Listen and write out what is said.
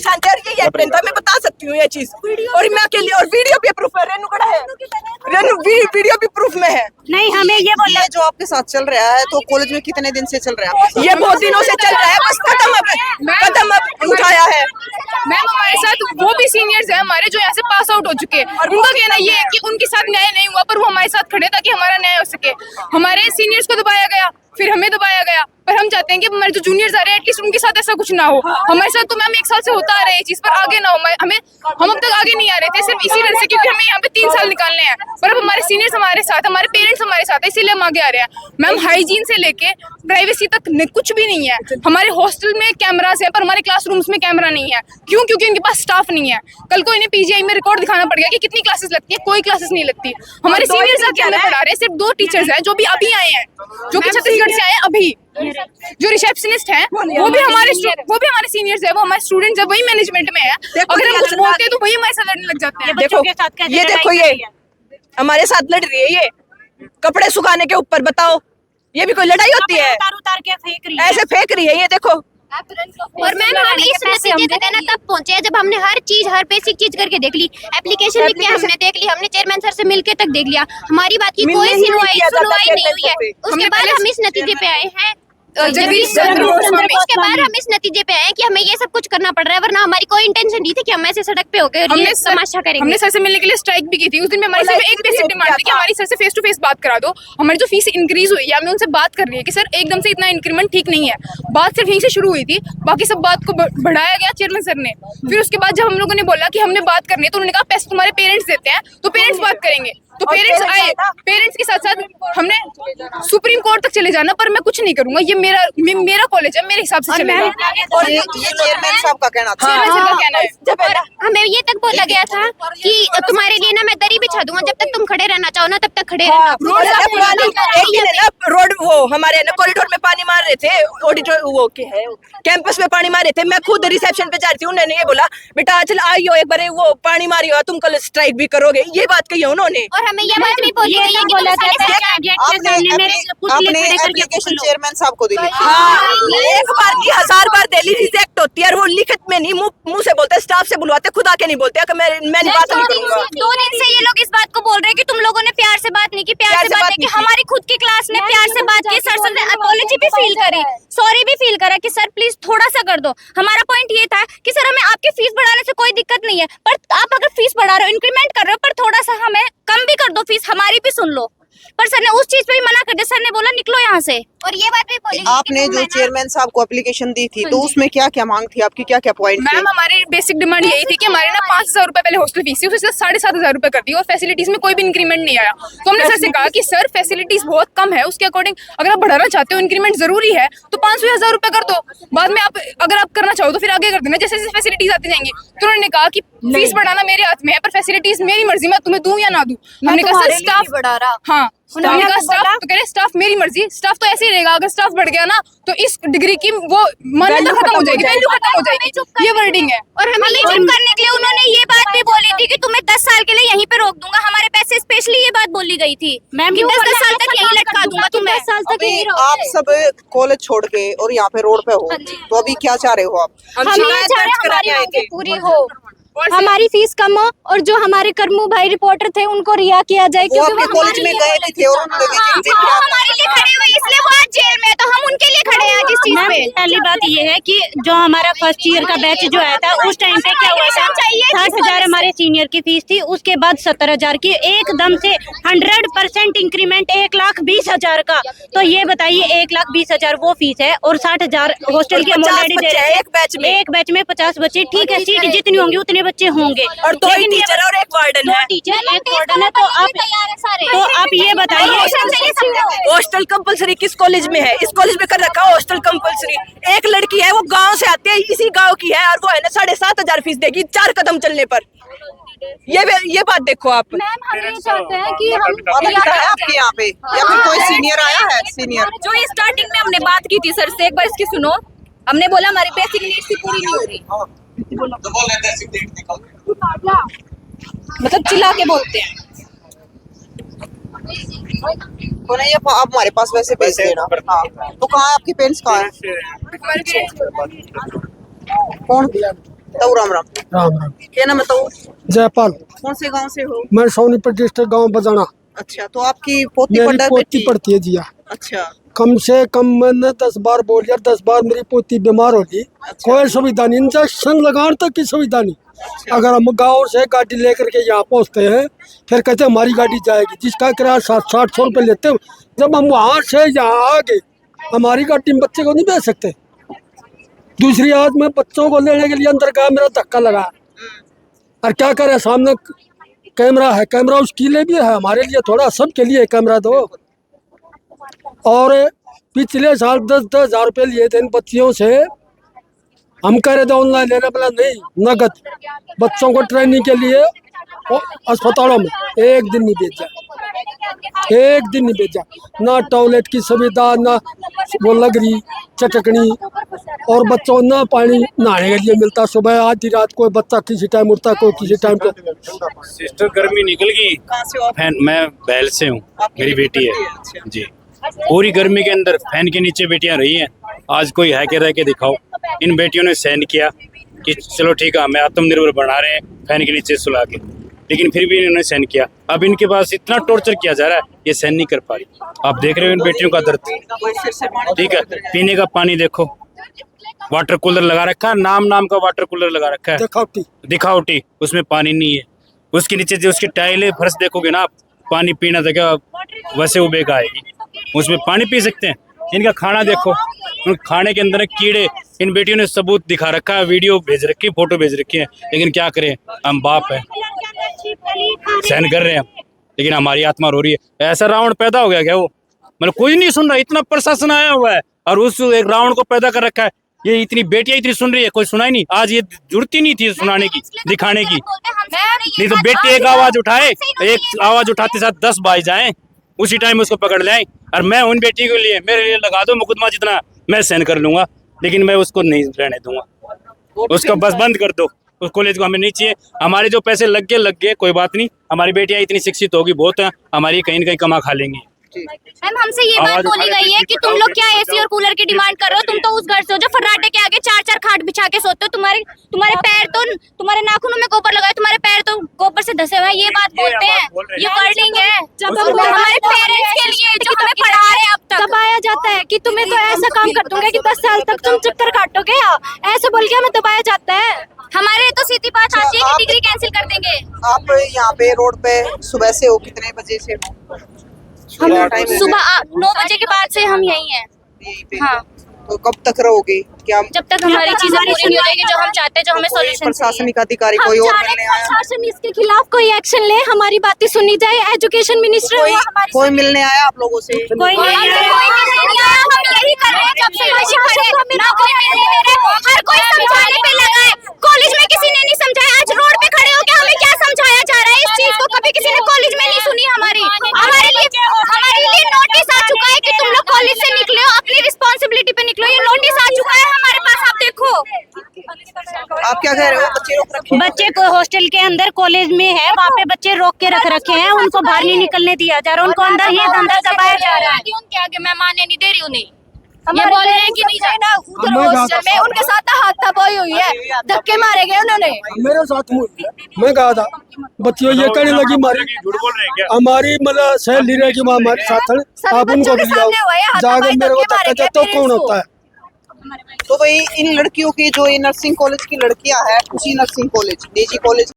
निशान थे और ये पेन था, मैं बता सकती हूँ ये चीज। और मैं अकेली, और वीडियो भी प्रूफ है, रेनू खड़ा है, रेनू वीडियो भी प्रूफ में है। नहीं, हमें ये बोला जो आपके साथ चल रहा है, तो कॉलेज में कितने दिन से चल रहा है आपके साथ? ये बहुत दिनों से चल रहा है, बस कदम अब उठाया है। मैम हमारे साथ वो भी सीनियर्स हैं हमारे जो यहाँ से पास आउट हो चुके हैं, उनका कहना ये है कि उनके साथ न्याय नहीं हुआ, पर वो हमारे साथ खड़े ताकि हमारा न्याय हो सके। हमारे सीनियर्स को दबाया गया, फिर हमें दबाया गया, पर हम चाहते हैं कि हमारे जो जूनियर्स आ रहे हैं एटलीस्ट उनके साथ ऐसा कुछ ना हो। हमारे साथ तो मैम 1 साल से होता आ रहा है ये चीज, पर आगे ना हो। हम अब तक आगे नहीं आ रहे थे सिर्फ इसी डर से, क्योंकि हमें यहाँ पे 3 साल निकालने हैं, पर अब हमारे सीनियर्स हमारे साथ, हमारे पेरेंट्स हमारे साथ है, इसीलिए हम आगे आ रहे हैं। मैम हाइजीन से लेके प्राइवेसी तक कुछ भी नहीं है। हमारे हॉस्टल में कैमरास है, पर हमारे क्लासरूम्स में कैमरा नहीं है। क्यों? क्योंकि उनके पास स्टाफ नहीं है। कल को इन्हें पीजीआई में रिकॉर्ड दिखाना पड़ गया कि कितनी क्लासेस लगती है, कोई क्लासेस नहीं लगती। हमारे सीनियर्स आके हमें पढ़ा रहे हैं, सिर्फ 2 टीचर्स हैं जो भी अभी आए हैं, जो कि छत्तीसगढ़ से आए हैं अभी। जो रिसेप्शनिस्ट हैं वो भी हमारे सीनियर्स है, वो हमारे स्टूडेंट्स है, वही मैनेजमेंट में है। अगर हम कुछ बोलते हैं तो वही हमारे साथ लड़ने लग जाते हैं। देखो ये हमारे साथ लड़ रही है, ये कपड़े सुखाने के ऊपर, बताओ ये भी कोई लड़ाई होती है? उतार के फेंक रही है, ऐसे फेंक रही है, ये देखो। और मैम हम इस नतीजे तक है ना तब पहुंचे जब हमने हर बेसिक चीज करके देख ली, एप्लीकेशन लिख के हमने देख ली, हमने चेयरमैन सर से मिलके तक देख लिया, हमारी बात की कोई सुनवाई नहीं हुई है। उसके बाद हम इस नतीजे पे आए हैं, उसके बाद हम इस नतीजे पे आए कि हमें ये सब कुछ करना पड़ रहा है, वरना हमारी कोई इंटेंशन नहीं थी कि हम ऐसे सड़क पे हो गए और ये तमाशा करेंगे। हमने सर से मिलने के लिए स्ट्राइक भी की थी। उस दिन में हमारी सिर्फ एक बेसिक डिमांड थी कि हमारी सर से फेस टू फेस बात करा दो। हमारी जो फीस इंक्रीज हुई है, हमें उनसे बात करनी है कि सर एकदम से इतना इंक्रीमेंट ठीक नहीं है। बात सिर्फ यहीं से शुरू हुई थी, बाकी सब बात को बढ़ाया गया चेयरमैन सर ने। फिर उसके बाद जब हम लोगों ने बोला कि हमने बात करनी है, तो उन्होंने कहा पैसे तुम्हारे पेरेंट्स देते हैं, तो पेरेंट्स बात करेंगे। तो पेरेंट्स आए, पेरेंट्स के साथ साथ हमने सुप्रीम कोर्ट तक चले जाना, पर मैं कुछ नहीं करूंगा, ये मेरा कॉलेज है, मेरे हिसाब से चलेगा। और ये चेयरमैन साहब का कहना था, चेयरमैन का कहना है। और हमें ये तक बोला गया था कि तुम्हारे लिए ना मैं दरी बिछा दूंगा, जब तक तुम खड़े रहना चाहो ना तब तक खड़े रहना। रोड वो हमारे ना कॉरिडोर में पानी मार रहे थे, ऑडिटोर वो क्या है कैंपस में पानी मार रहे थे। मैं खुद रिसेप्शन पे जा रही थी, उन्होंने ये बोला बेटा चल आइयो एक बार, वो पानी मारी हो तुम कल स्ट्राइक भी करोगे, ये बात कही है उन्होंने। और हमें ये बात भी बोली गई है कि आपने एप्लीकेशन चेयरमैन साहब को दी थी? हाँ, एक बार की 1000 बार दिल्ली रिजेक्ट होती है, और वो लिखित में नहीं, मुंह से बोलते, स्टाफ से बुलवाते, खुद आके नहीं बोलते कि मैं बात नहीं करूंगा। 2 दिन से ये लोग इस बात को बोल रहे हैं कि तुम लोगों ने प्यार से बात नहीं की, प्यार से बात नहीं की। हमारी खुद की क्लास में प्यार से बात की, सर ने अपॉलॉजी भी फील करी, सॉरी भी फील करा कि सर प्लीज थोड़ा सा कर दो। हमारा पॉइंट ये था कि सर हमें आपकी फीस बढ़ाने से कोई दिक्कत नहीं है, पर आप अगर फीस बढ़ा रहे हो, इंक्रीमेंट कर रहे हो, पर थोड़ा सा हमें कम भी कर दो फीस, हमारी भी सुन लो। पर सर ने उस चीज पे भी मना कर दिया, सर ने बोला निकलो यहाँ से। और ये बात भी बोली आपने जो चेयरमैन साहब को एप्लीकेशन दी थी, तो उसमें क्या क्या मांग थी आपकी, क्या क्या पॉइंट थे? मैम हमारी बेसिक डिमांड यही थी कि हमारे ना 5000 रुपए पहले हॉस्टल फीस थी, उसके साथ 7500 रुपए कर दी, और फैसिलिटीज में कोई भी इंक्रीमेंट नहीं आया। तो हमने सर से कहा कि सर फैसिलिटीज बहुत कम है, उसके अकॉर्डिंग अगर आप बढ़ाना चाहते हो, इंक्रीमेंट जरूरी है, तो 500-1000 रुपए कर दो, बाद में आप अगर आप करना चाहो तो फिर आगे कर देना, जैसे जैसे फैसिलिटीज आती जाएंगी। तो उन्होंने कहा कि फीस बढ़ाना मेरे हाथ में है, पर फैसिलिटीज मेरी मर्जी, मैं तुम्हें दूं या ना दूं। हमने कहा सर स्टाफ बढ़ा रहा, हाँ उन्होंने कहा स्टाफ, तो कह रहे स्टाफ मेरी मर्जी, स्टाफ तो ऐसे ही रहेगा, अगर स्टाफ बढ़ गया ना तो इस डिग्री की वो मान्यता खत्म हो जाएगी, वैल्यू खत्म हो जाएगी, ये वर्डिंग है। और हमें ये चुप करने के लिए उन्होंने ये बात भी बोली थी कि तुम्हें 10 साल के लिए यहीं पे रोक दूंगा, हमारे पैसे स्पेशली ये बात बोली गई थी मैम कि 10 साल तक यहीं लटका दूंगा तुम्हें। 10 साल तक यहीं रहोगे। आप सब कॉलेज छोड़ के और यहाँ पे रोड पे हो, तो अभी क्या चाह रहे हो आप? हम ये चाह रहे हैं हमारी मांगे पूरी हो, हमारी फीस कम हो, और जो हमारे करमू भाई रिपोर्टर थे उनको रिहा किया जाए, क्योंकि वो कॉलेज में गए थे और उन्होंने हमारे लिए खड़े हुए, इसलिए वो आज जेल में, तो हम उनके लिए खड़े हैं जिस चीज पे। पहली बात ये है कि जो हमारा फर्स्ट ईयर का बैच जो आया था, उस टाइम पे क्या हुआ था, 60,000 हमारे सीनियर की फीस थी, उसके बाद 70,000 की, एकदम से 100% इंक्रीमेंट 1,20,000 का। तो ये बताइए 1,20,000 वो फीस है, और 60,000 हॉस्टल के ऑलरेडी दे रहे हैं। एक बैच में 50 बच्चे, ठीक है, सीट जितनी होंगी उतने बच्चे होंगे, और 2 टीचर और 1 वार्डन है, एक वार्डन है। तो आप ये बताइए हॉस्टल कंपलसरी किस कॉलेज में है? इस कॉलेज में कर रखा है हॉस्टल कंपलसरी। एक लड़की है, वो गांव से आती है, इसी गांव की है, और वो है ना 7,500 फीस देगी 4 कदम चलने पर। ये बात देखो आप। मैम हम ये चाहते हैं कि हम आपके यहाँ पे या फिर कोई सीनियर आया है? सीनियर जो ये स्टार्टिंग में हमने बात की थी सर से, एक बार इसकी सुनो। हमने बोला हमारी बेसिक नीड्स ही पूरी नहीं हो रही, मतलब चिल्ला के बोलते हैं। तो नहीं, आप हमारे पास वैसे भेज देना। हाँ, तो कहाँ है आपके पेरेंट्स? कहाँ है? कौन? ताऊ राम राम। राम राम। क्या नाम है ताऊ? जयपाल। कौन से गांव से हो? मैं सोनीपत डिस्ट्रिक्ट गांव बजाना। अच्छा, तो आपकी पोती मेरी पढ़ता है पोती बेटी? पढ़ती है जिया। अच्छा कम से कम मैंने 10 बार बोल दिया, 10 बार मेरी पोती बीमार होगी। कोई सुविधा नहीं, इंजेक्शन लगाने तक की सुविधा नहीं। अगर हम गाँव से गाड़ी लेकर के यहाँ पहुँचते हैं, फिर कहते हैं हमारी गाड़ी जाएगी, जिसका किराया 700-800 रुपये लेते हैं। जब हम वहाँ से यहाँ आ गए, हमारी गाड़ी में बच्चे को नहीं भेज सकते। दूसरी आज मैं बच्चों को लेने के लिए अंदर गया, मेरा धक्का लगा। और क्या करे, सामने कैमरा है, कैमरा उसके लिए भी है, हमारे लिए थोड़ा, सबके लिए कैमरा दो। और पिछले साल 10-10 हज़ार रुपये लिए थे इन बच्चियों से। हम कह रहे थे ऑनलाइन लेने वाला, नहीं, नगद बच्चों को ट्रेनिंग के लिए अस्पतालों में एक दिन नहीं भेजा, एक दिन नहीं भेजा। ना टॉयलेट की सुविधा, ना वो लगरी चटकनी, और बच्चों ना पानी नहाने के लिए मिलता। सुबह आधी रात कोई बच्चा किसी टाइम उठता, कोई किसी टाइम पे। सिस्टर गर्मी निकल गई। कहाँ से हो आप? फैन, मैं बैल से हूँ, आपकी मेरी बेटी है अच्छा। जी। पूरी गर्मी के अंदर फैन के नीचे बेटियां रही हैं। आज कोई है के रह के दिखाओ। इन बेटियों ने सहन किया कि चलो ठीक है, हमें आत्मनिर्भर बना रहे हैं फैन के नीचे सुला के, लेकिन फिर भी इन्होंने सहन किया। अब इनके पास इतना टॉर्चर किया जा रहा है, ये सहन नहीं कर पा रही। आप देख रहे हो इन बेटियों का दर्द, ठीक है। पीने का पानी देखो, वाटर कूलर लगा रखा है, नाम का वाटर कूलर लगा रखा है, दिखावटी, उसमें पानी नहीं है। उसके नीचे जो उसकी टाइलें फर्श देखोगे ना आप, पानी पीना था क्या वैसे उबे का आएगी, उसमें पानी पी सकते हैं। इनका खाना देखो, उन खाने के अंदर कीड़े। इन बेटियों ने सबूत दिखा रखा है, वीडियो भेज रखी है, फोटो भेज रखी है, लेकिन क्या करें, हम बाप हैं, सहन कर रहे हैं, लेकिन हमारी आत्मा रो रही है। ऐसा रावण पैदा हो गया क्या वो, मतलब कोई नहीं सुन रहा। इतना प्रशासन आया हुआ है और उस एक रावण को पैदा कर रखा है। ये इतनी बेटियां इतनी सुन रही है, कोई सुनाई नहीं। आज ये जरूरत ही नहीं थी सुनाने की, दिखाने की। नहीं तो बेटी एक आवाज उठाए, एक आवाज उठाते साथ 10 भाई जाएं, उसी टाइम उसको पकड़ लें। और मैं उन बेटी के लिए, मेरे लिए लगा दो मुकदमा, जितना मैं सहन कर लूंगा, लेकिन मैं उसको नहीं रहने दूंगा। उसको बस बंद कर दो, उस कॉलेज को हमें नहीं चाहिए। हमारे जो पैसे लग गए कोई बात नहीं, हमारी बेटियां इतनी शिक्षित होगी, बहुत है, हमारी कहीं न कहीं कमा खा लेंगी। मैम हमसे ये बात बोली गई है कि तुम लोग क्या एसी और कूलर की डिमांड कर रहे हो। तुम तो उस घर से हो जो फर्राटे के आगे 4-4 खाट बिछा के सोते हो। तुम्हारे पैर तो, तुम्हारे नाखूनों में गोबर लगा है, तुम्हारे पैर तो गोबर से धसे हुए हैं। ये बात बोलते हैं, ये वर्डिंग है जब हमारे पेरेंट्स के लिए जो हमें पढ़ा रहे हैं। अब तक दबाया जाता है कि तुम्हें तो ऐसा काम कर दूंगा कि 10 साल तक तुम चक्कर काटोगे, ऐसे बोल के हमें दबाया जाता है। हमारे तो सीधी बात आती है कि डिग्री कैंसिल कर देंगे। आप यहाँ पे रोड पे सुबह से हो, कितने बजे से हो? हम टाइम है? सुबह 9 बजे के बाद से हम यही हैं। यहीं पे? हाँ, तो कब तक रहोगे? क्या जब तक हमारी चीजें पूरी नहीं हो जाएगी जो हम चाहते हैं, जो हमें कोई सॉल्यूशन प्रशासनिक अधिकारी कोई और मिलने आया? प्रशासन इसके खिलाफ कोई एक्शन ले, हमारी बातें सुनी जाए। एजुकेशन मिनिस्टर कोई मिलने आया आप लोगों से? कोई नहीं आया। हम यही कर रहे हैं जब से ना कोई मिलने दे रहा, हर कोई समझाने पे लगा है। कॉलेज में किसी ने नहीं समझाया। आज रोड पे खड़े होकर हमें क्या समझाया जा रहा है, इस चीज को कभी किसी ने कॉलेज में नहीं सुनी। हमारे लिए नोटिस आ चुका है कि तुम लोग कॉलेज से निकले हो, अपनी रिस्पॉन्सिबिलिटी पे निकलो। ये नोटिस आ चुका है हमारे पास, आप देखो। आप क्या कह रहे हो? बच्चे रोक रखे हैं? बच्चे को हॉस्टल के अंदर कॉलेज में है, वहाँ पे बच्चे रोक के रखे हैं। उनको बाहर नहीं निकलने दिया जा रहा, उनको अंदर ही अंदर दबाया जा रहा है। उनके आगे मैं मानने नहीं दे रही उन्हें। ये बोल रहे हैं कि नहीं जाना उधर हॉस्टल में उनके साथ हाथापाई हुई है, धक्के मारे गए उन्होंने। मेरे साथ मैं कहा था, बच्चियों ये कहने लगी झूठ बोल रहे हैं क्या? हमारी मतलब सहेली रहेगी वहाँ हमारे साथ, आप उनको भी लाओ, जाकर मेरे को धक्का देते तो कौन होता है? तो भाई इन लड़कियों की, जो ये नर्सिंग कॉलेज की लड़कियां हैं, उसी नर्सिंग कॉलेज, निजी कॉलेज